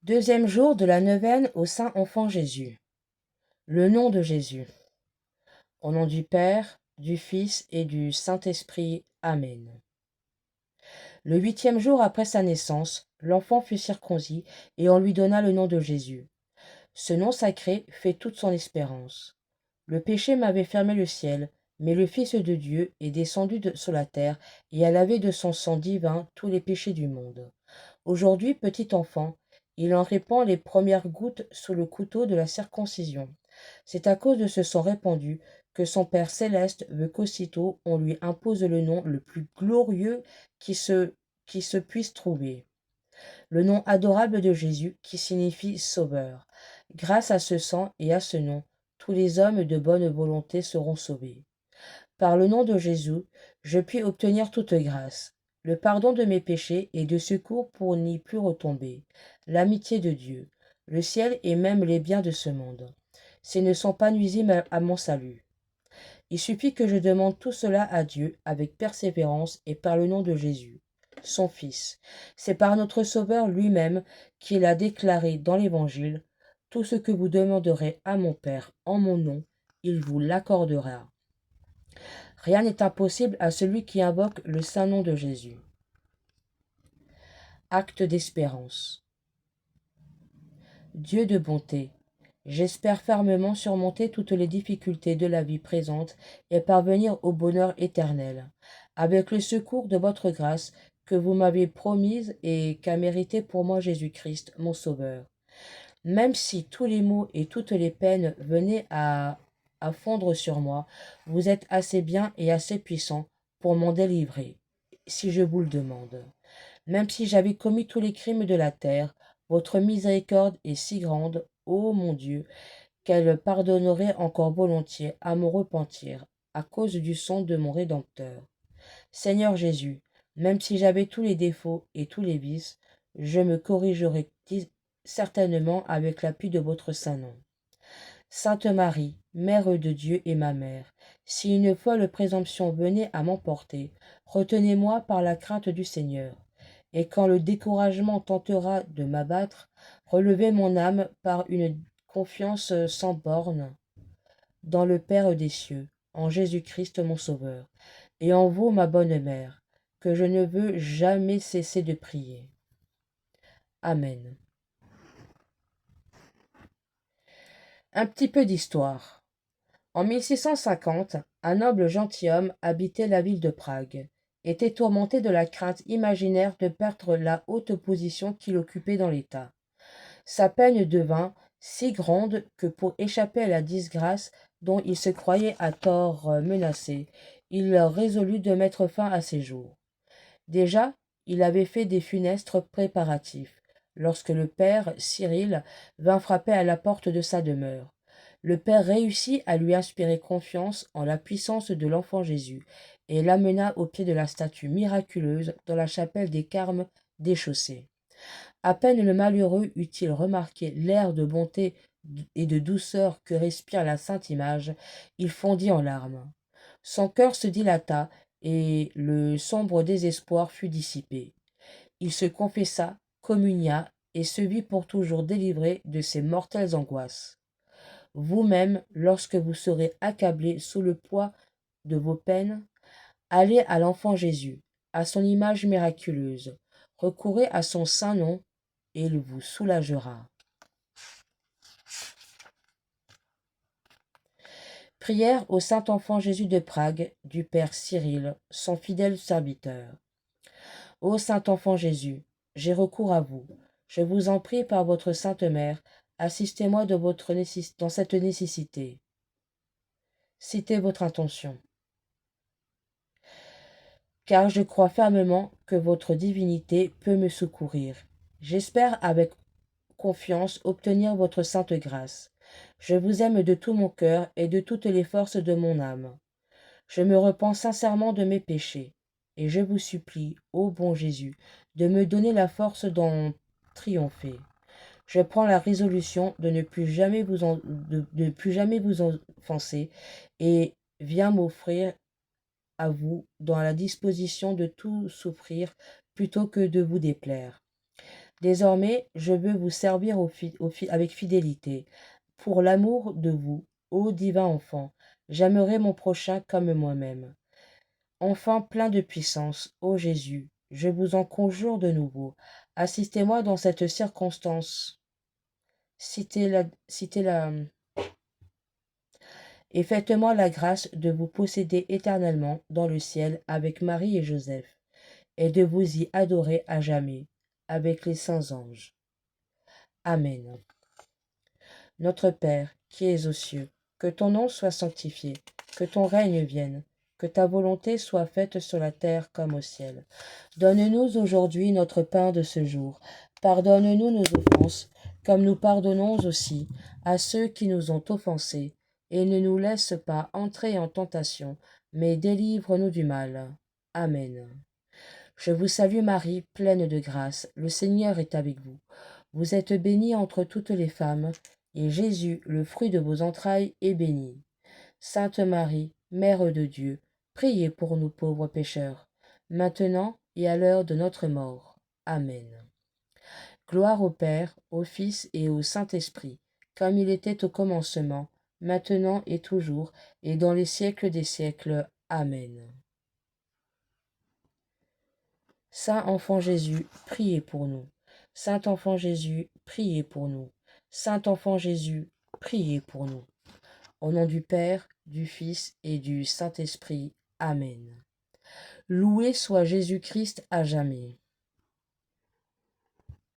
Deuxième jour de la neuvaine au Saint Enfant Jésus. Le nom de Jésus. Au nom du Père, du Fils et du Saint-Esprit. Amen. Le 8e jour après sa naissance, l'enfant fut circoncis et on lui donna le nom de Jésus. Ce nom sacré fait toute son espérance. Le péché m'avait fermé le ciel, mais le Fils de Dieu est descendu sur la terre et a lavé de son sang divin tous les péchés du monde. Aujourd'hui, petit enfant, il en répand les premières gouttes sous le couteau de la circoncision. C'est à cause de ce sang répandu que son Père céleste veut qu'aussitôt on lui impose le nom le plus glorieux qui se puisse trouver. Le nom adorable de Jésus qui signifie Sauveur. Grâce à ce sang et à ce nom, tous les hommes de bonne volonté seront sauvés. Par le nom de Jésus, je puis obtenir toute grâce, le pardon de mes péchés et de secours pour n'y plus retomber, l'amitié de Dieu, le ciel et même les biens de ce monde. S'ils ne sont pas nuisibles à mon salut. Il suffit que je demande tout cela à Dieu avec persévérance et par le nom de Jésus, son Fils. C'est par notre Sauveur lui-même qu'il a déclaré dans l'Évangile, « Tout ce que vous demanderez à mon Père en mon nom, il vous l'accordera. » Rien n'est impossible à celui qui invoque le saint nom de Jésus. Acte d'espérance. Dieu de bonté, j'espère fermement surmonter toutes les difficultés de la vie présente et parvenir au bonheur éternel, avec le secours de votre grâce que vous m'avez promise et qu'a mérité pour moi Jésus-Christ, mon Sauveur. Même si tous les maux et toutes les peines venaient à fondre sur moi, vous êtes assez bien et assez puissant pour m'en délivrer, si je vous le demande. Même si j'avais commis tous les crimes de la terre, votre miséricorde est si grande, ô mon Dieu, qu'elle pardonnerait encore volontiers à mon repentir, à cause du sang de mon Rédempteur. Seigneur Jésus, même si j'avais tous les défauts et tous les vices, je me corrigerai certainement avec l'appui de votre saint nom. Sainte Marie, Mère de Dieu et ma mère, si une folle présomption venait à m'emporter, retenez-moi par la crainte du Seigneur. Et quand le découragement tentera de m'abattre, relevez mon âme par une confiance sans bornes dans le Père des cieux, en Jésus-Christ mon Sauveur, et en vous, ma bonne mère, que je ne veux jamais cesser de prier. Amen. Un petit peu d'histoire. En 1650, un noble gentilhomme habitait la ville de Prague, était tourmenté de la crainte imaginaire de perdre la haute position qu'il occupait dans l'État. Sa peine devint si grande que pour échapper à la disgrâce dont il se croyait à tort menacé, il résolut de mettre fin à ses jours. Déjà, il avait fait des funestes préparatifs, lorsque le père Cyril vint frapper à la porte de sa demeure. Le père réussit à lui inspirer confiance en la puissance de l'enfant Jésus et l'amena au pied de la statue miraculeuse dans la chapelle des Carmes déchaussée. À peine le malheureux eut-il remarqué l'air de bonté et de douceur que respire la sainte image, il fondit en larmes. Son cœur se dilata et le sombre désespoir fut dissipé. Il se confessa, communia et se vit pour toujours délivré de ses mortelles angoisses. Vous-même, lorsque vous serez accablé sous le poids de vos peines, allez à l'enfant Jésus, à son image miraculeuse, recourez à son saint nom et il vous soulagera. Prière au Saint-Enfant Jésus de Prague, du Père Cyril, son fidèle serviteur. Ô Saint-Enfant Jésus, j'ai recours à vous. Je vous en prie par votre Sainte Mère, assistez-moi dans cette nécessité. Citez votre intention. Car je crois fermement que votre divinité peut me secourir. J'espère avec confiance obtenir votre sainte grâce. Je vous aime de tout mon cœur et de toutes les forces de mon âme. Je me repens sincèrement de mes péchés, et je vous supplie, ô bon Jésus, de me donner la force d'en triompher. Je prends la résolution de ne plus jamais vous offenser et viens m'offrir à vous dans la disposition de tout souffrir plutôt que de vous déplaire. Désormais, je veux vous servir avec fidélité. Pour l'amour de vous, ô divin enfant, j'aimerai mon prochain comme moi-même. Enfant plein de puissance, ô Jésus, je vous en conjure de nouveau, assistez-moi dans cette circonstance. Citez-la, et faites-moi la grâce de vous posséder éternellement dans le ciel avec Marie et Joseph, et de vous y adorer à jamais avec les saints anges. Amen. Notre Père, qui es aux cieux, que ton nom soit sanctifié, que ton règne vienne, que ta volonté soit faite sur la terre comme au ciel. Donne-nous aujourd'hui notre pain de ce jour. Pardonne-nous nos offenses, comme nous pardonnons aussi à ceux qui nous ont offensés, et ne nous laisse pas entrer en tentation, mais délivre-nous du mal. Amen. Je vous salue Marie, pleine de grâce, le Seigneur est avec vous. Vous êtes bénie entre toutes les femmes, et Jésus, le fruit de vos entrailles, est béni. Sainte Marie, Mère de Dieu, priez pour nous pauvres pécheurs, maintenant et à l'heure de notre mort. Amen. Gloire au Père, au Fils et au Saint-Esprit, comme il était au commencement, maintenant et toujours, et dans les siècles des siècles. Amen. Saint enfant Jésus, priez pour nous. Saint enfant Jésus, priez pour nous. Saint enfant Jésus, priez pour nous. Au nom du Père, du Fils et du Saint-Esprit. Amen. Loué soit Jésus-Christ à jamais.